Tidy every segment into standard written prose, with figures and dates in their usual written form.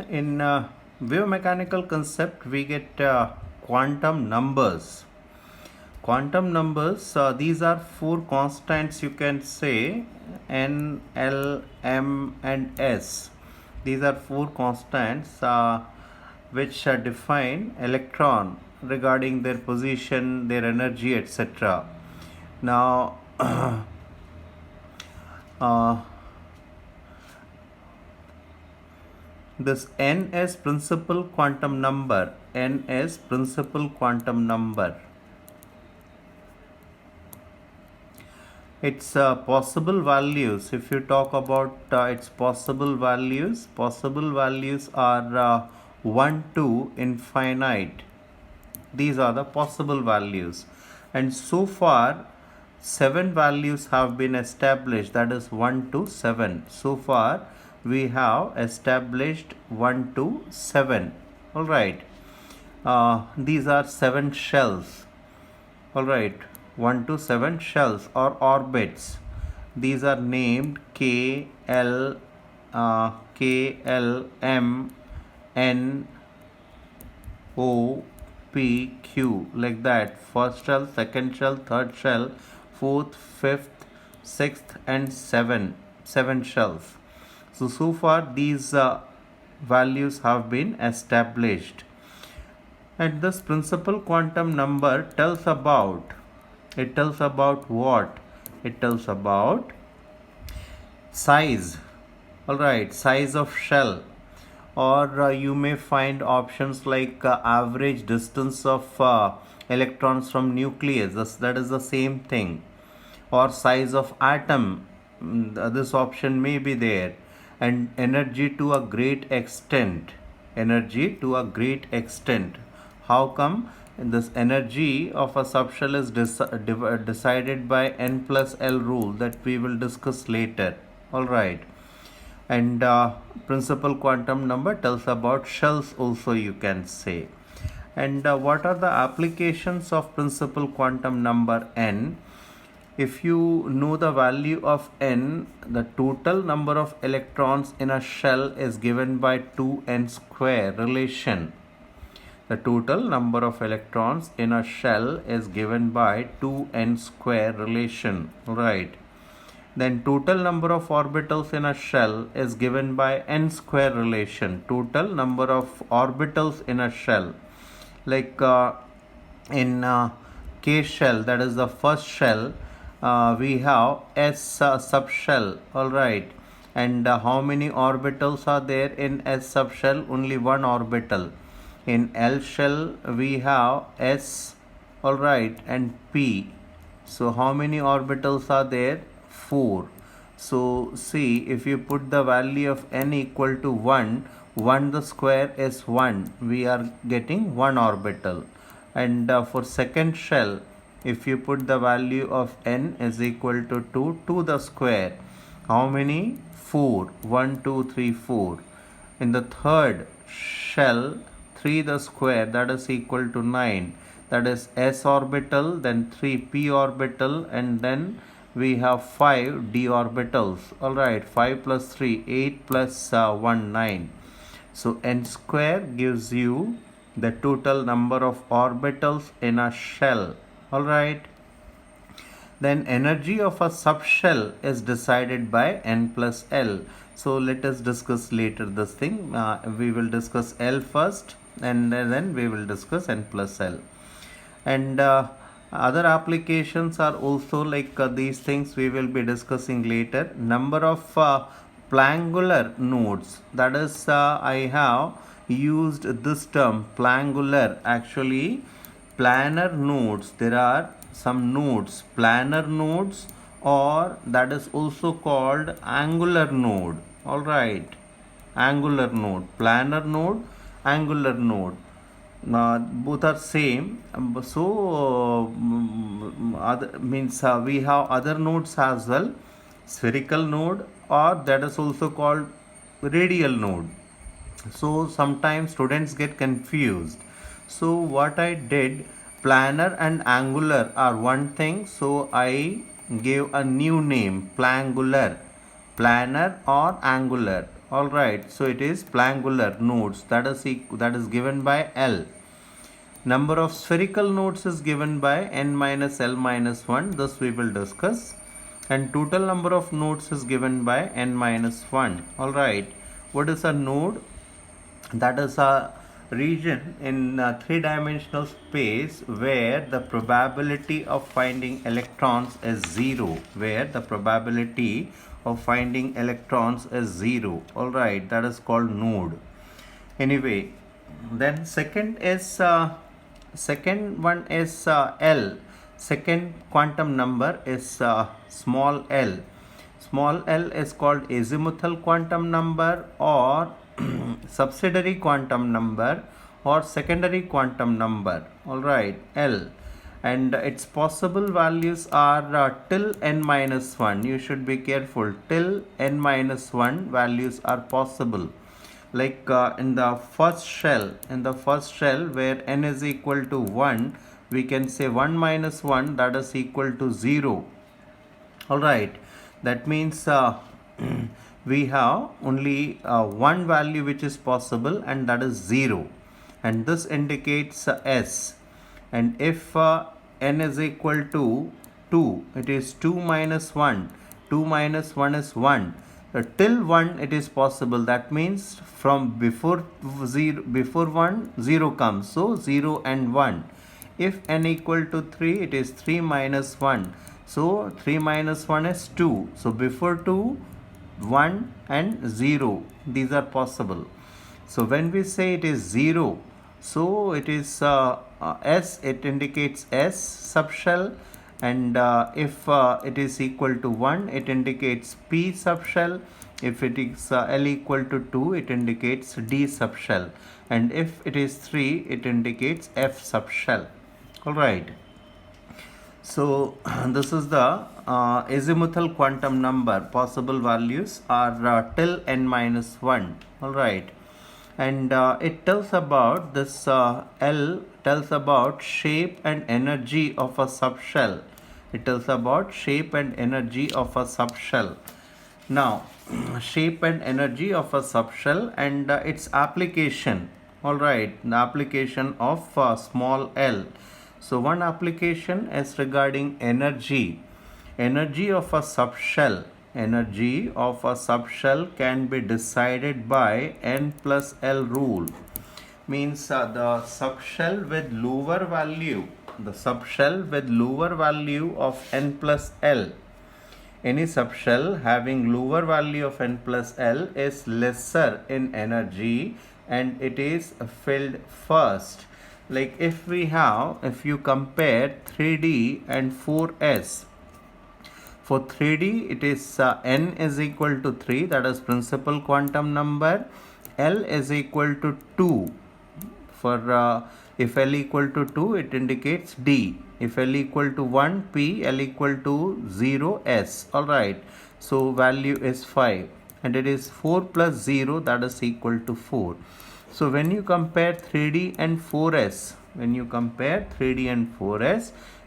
In wave mechanical concept, we get quantum numbers. Quantum numbers, these are four constants, you can say: n, l, m, and s. These are four constants which define electron regarding their position, their energy, etc. Now, uh, this n is principal quantum number. N is principal quantum number. Its possible values, if you talk about its possible values are 1 to infinite. These are the possible values, and so far 7 values have been established, that is 1 to 7. So far we have established 1 to 7. All right, these are 7 shells. All right, 1 to 7 shells or orbits. These are named K, L, M, N, O, P, Q, like that. First shell, second shell, third shell, fourth, fifth, sixth, and seven shells. So far these values have been established. And this principal quantum number tells about, what? It tells about size. All right, size of shell, or you may find options like average distance of electrons from nucleus. That is the same thing. Or size of atom. This option may be there. And energy to a great extent. How come? This energy of a subshell is decided by n plus L rule that we will discuss later. All right. And principal quantum number tells about shells also, you can say. And what are the applications of principal quantum number n? If you know the value of n, the total number of electrons in a shell is given by 2n square relation. The total number of electrons in a shell is given by 2n square relation. Right. Then total number of orbitals in a shell is given by n square relation. Total number of orbitals in a shell. Like in K shell, that is the first shell, we have S subshell. All right. And how many orbitals are there in S subshell? Only one orbital. In L shell we have S, all right, and P. So how many orbitals are there? 4. So see, if you put the value of n equal to 1, 1 the square is 1. We are getting 1 orbital. And for second shell, if you put the value of n is equal to 2, 2 the square. How many? 4. 1, 2, 3, 4. In the third shell, 3 the square, that is equal to 9. That is s orbital, then 3 p orbital, and then we have 5 d orbitals. All right, 5 plus 3, 8 plus 1, 9. So n square gives you the total number of orbitals in a shell. All right. Then energy of a subshell is decided by n plus L. So let us discuss later this thing. We will discuss L first, and then we will discuss n plus L. And other applications are also like these things we will be discussing later. Number of Plangular nodes. That is, I have used this term Plangular. Actually, planar nodes. There are some nodes, planar nodes, or that is also called angular node. All right, angular node, planar node, angular node. Both are same. So other means we have other nodes as well. Spherical node, or that is also called radial node. So sometimes students get confused. So what I did, planar and angular are one thing, so I gave a new name, plangular, planar or angular. All right, so it is plangular nodes, that is given by L. Number of spherical nodes is given by n minus L minus 1, this we will discuss. And total number of nodes is given by n minus 1. Alright, what is a node? That is a region in three-dimensional space where the probability of finding electrons is 0. Where the probability of finding electrons is 0. Alright, that is called node. Anyway, then second one is L. Second quantum number is small l. Small l is called azimuthal quantum number or subsidiary quantum number or secondary quantum number. Alright, L. And its possible values are till n minus 1. You should be careful. Till n minus 1 values are possible. Like in the first shell where n is equal to 1, we can say 1 minus 1, that is equal to 0. Alright, that means we have only one value which is possible, and that is 0, and this indicates S. And if n is equal to 2, it is 2 minus 1. 2 minus 1 is 1. Till 1 it is possible, that means from before 1 0 comes, so 0 and 1. If n equal to 3, it is 3 minus 1, so 3 minus 1 is 2. So before 2, 1 and 0, these are possible. So when we say it is 0, so it is S, it indicates S subshell. And if it is equal to 1, it indicates P subshell. If it is L equal to 2, it indicates D subshell. And if it is 3, it indicates F subshell. Alright. So this is the azimuthal quantum number. Possible values are till n minus 1. Alright. And it tells about this L tells about shape and energy of a subshell. It tells about shape and energy of a subshell. Now, shape and energy of a subshell and its application. Alright, the application of small l. So, one application is regarding energy. Energy of a subshell. Energy of a subshell can be decided by n plus L rule. Means the subshell with lower value of n plus L. Any subshell having lower value of n plus L is lesser in energy and it is filled first. Like if you compare 3D and 4s. For 3D, it is n is equal to 3, that is principal quantum number. L is equal to 2. For if L equal to 2, it indicates D. If L equal to 1, P. L equal to 0, S. Alright. So value is 5. And it is 4 plus 0, that is equal to 4. So when you compare 3D and 4s,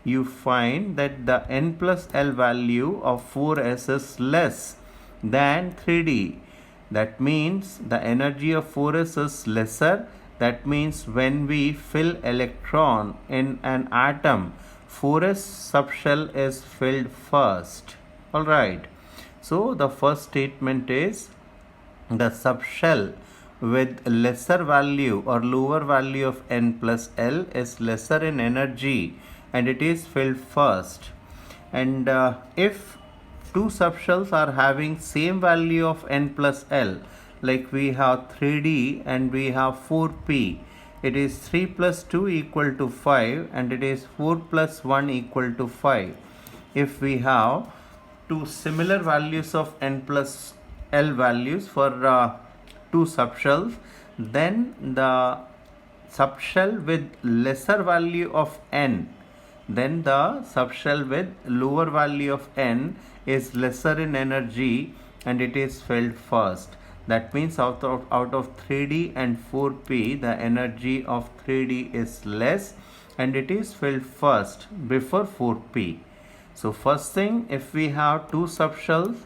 you find that the n plus L value of 4s is less than 3D. That means the energy of 4s is lesser. That means when we fill electron in an atom, 4s subshell is filled first. Alright. So the first statement is the subshell with lesser value or lower value of n plus L is lesser in energy and it is filled first. And if two subshells are having same value of n plus L, like we have 3D and we have 4P, it is 3 plus 2 equal to 5 and it is 4 plus 1 equal to 5. If we have two similar values of n plus L values for two subshells, then the subshell with lesser value of n, then the subshell with lower value of n is lesser in energy and it is filled first. That means out of 3D and 4P, the energy of 3D is less and it is filled first before 4P. So first thing, if we have two subshells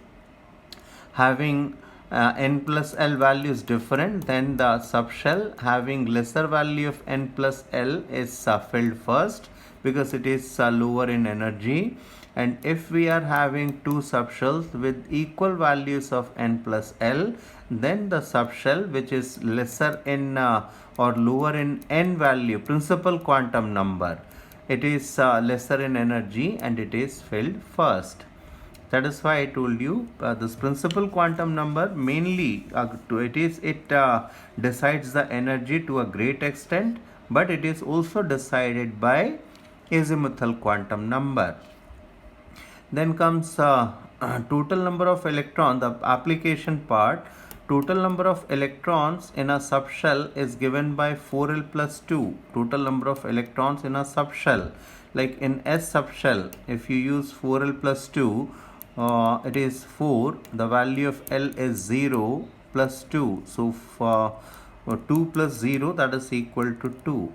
having n plus L value is different, then the subshell having lesser value of n plus L is filled first because it is lower in energy. And if we are having two subshells with equal values of n plus L, then the subshell which is lesser in or lower in n value, principal quantum number, it is lesser in energy and it is filled first. That is why I told you this principal quantum number mainly it decides the energy to a great extent, but it is also decided by azimuthal quantum number. Then comes total number of electrons, the application part. Total number of electrons in a subshell is given by 4l plus 2. Total number of electrons in a subshell. Like in S subshell, if you use 4l plus 2, it is 4. The value of L is 0 plus 2. So for 2 plus 0, that is equal to 2.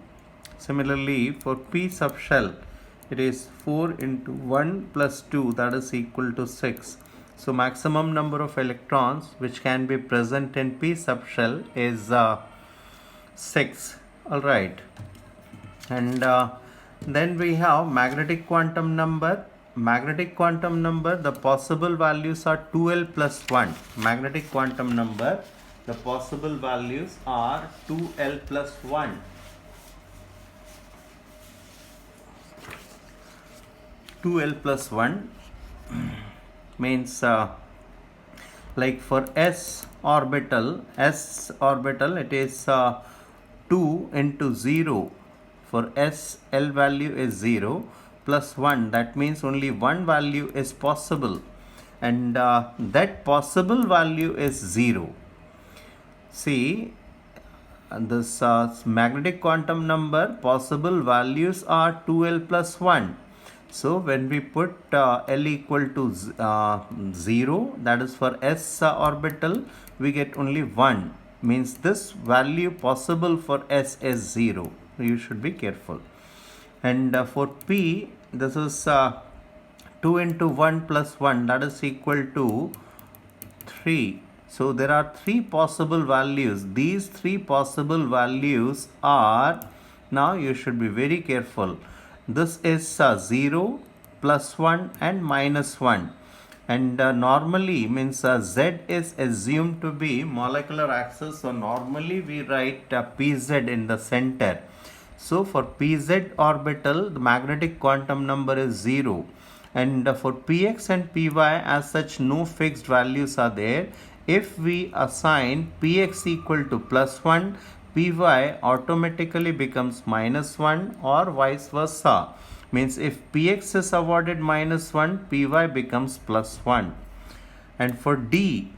Similarly, for P subshell, it is 4 into 1 plus 2, that is equal to 6. So maximum number of electrons which can be present in P subshell is 6. Alright. And then we have magnetic quantum number. Magnetic quantum number, the possible values are 2l plus 1. Magnetic quantum number, the possible values are 2l plus 1. 2l plus 1 means like for S orbital it is 2 into 0. For S, L value is 0 plus 1. That means only one value is possible, and that possible value is 0. See, this magnetic quantum number possible values are 2l plus 1. So when we put L equal to 0, that is for S orbital, we get only 1. Means this value possible for S is 0. You should be careful. And for P, this is 2 into 1 plus 1, that is equal to 3. So there are 3 possible values. These 3 possible values are, now you should be very careful. This is 0, plus 1 and minus 1. And normally means Z is assumed to be molecular axis. So normally we write Pz in the center. So for Pz orbital, the magnetic quantum number is 0. And for Px and Py, as such, no fixed values are there. If we assign Px equal to plus 1, Py automatically becomes minus 1, or vice versa. Means if Px is awarded minus 1, Py becomes plus 1. And for D,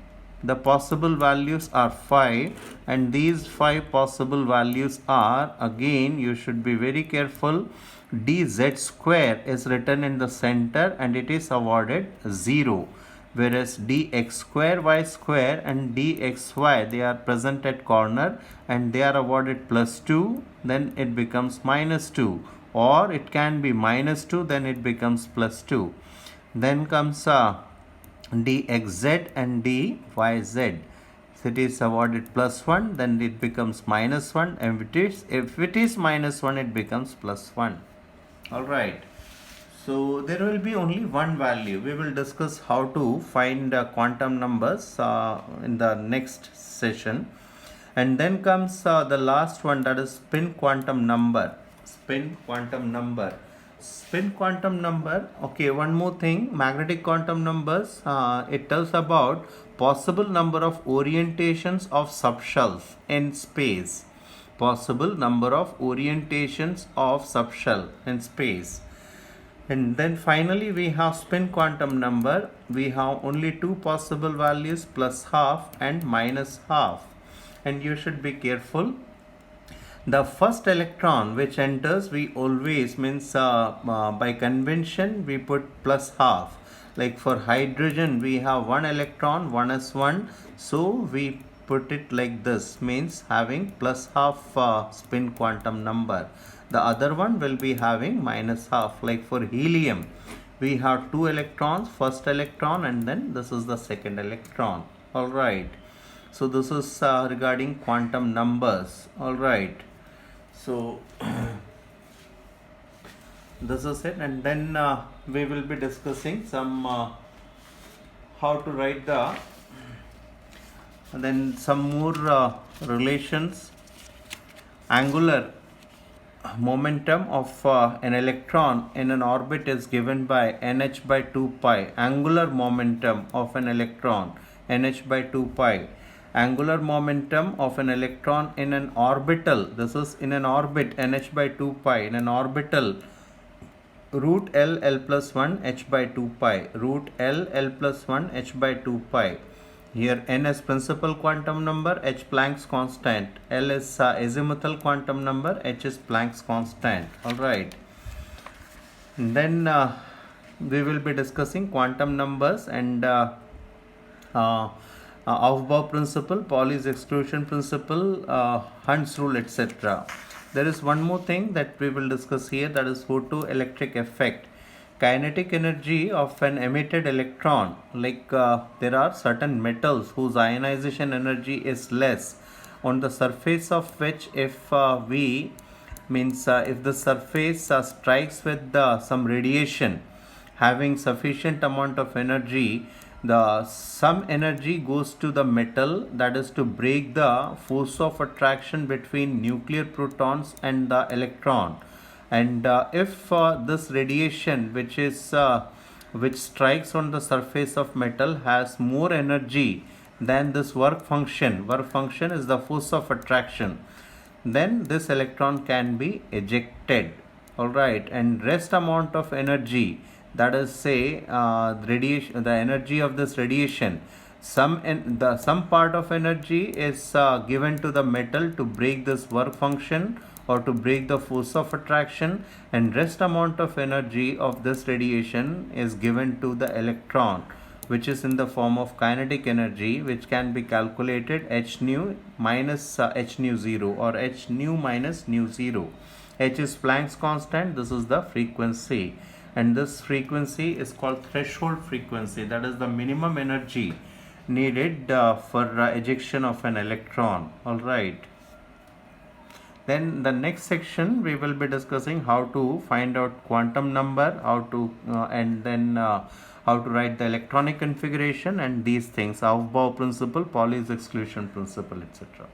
the possible values are 5, and these 5 possible values are, again you should be very careful, dz square is written in the center and it is awarded 0. Whereas dx square y square and dxy, they are present at corner and they are awarded plus 2, then it becomes minus 2, or it can be minus 2, then it becomes plus 2. Then comes dxz and dyz. So it is awarded plus 1, then it becomes minus 1, and if it is minus 1, it becomes plus 1. Alright. So there will be only one value. We will discuss how to find quantum numbers in the next session. And then comes the last one, that is spin quantum number. Spin quantum number. Spin quantum number. Okay, one more thing. Magnetic quantum numbers. It tells about possible number of orientations of subshells in space. Possible number of orientations of subshell in space. And then finally we have spin quantum number. We have only 2 possible values, plus half and minus half. And you should be careful. The first electron which enters, we always means by convention we put plus half. Like for hydrogen we have 1 electron, 1s1. So we put it like this, means having plus half spin quantum number. The other one will be having minus half. Like for helium, we have 2 electrons, first electron, and then this is the second electron. Alright. So this is regarding quantum numbers. All right. So this is it, and then we will be discussing some how to write the, and then some more relations. Angular momentum of an electron in an orbit is given by nh by 2 pi. Angular momentum of an electron, nh by 2 pi. Angular momentum of an electron in an orbital, this is in an orbit, nh by 2 pi, in an orbital, root L plus 1 h by 2 pi, root L plus 1 h by 2 pi. Here n is principal quantum number, h Planck's constant, L is azimuthal quantum number, h is Planck's constant. Alright. Then we will be discussing quantum numbers and Aufbau principle, Pauli's exclusion principle, Hund's rule, etc. There is one more thing that we will discuss here, that is photoelectric effect. Kinetic energy of an emitted electron, like there are certain metals whose ionization energy is less, on the surface of which if if the surface strikes with some radiation having sufficient amount of energy, the some energy goes to the metal, that is to break the force of attraction between nuclear protons and the electron. And if this radiation which strikes on the surface of metal has more energy than this work function is the force of attraction, then this electron can be ejected. All right, and rest amount of energy, that is say radiation, the energy of this radiation, some part of energy is given to the metal to break this work function or to break the force of attraction, and rest amount of energy of this radiation is given to the electron, which is in the form of kinetic energy, which can be calculated h nu minus h nu 0 or h nu minus nu 0. H is Planck's constant, this is the frequency, and this frequency is called threshold frequency, that is the minimum energy needed for ejection of an electron. All right. Then the next section we will be discussing how to find out quantum number, how to and then how to write the electronic configuration and these things, Aufbau principle, Pauli's exclusion principle, etc.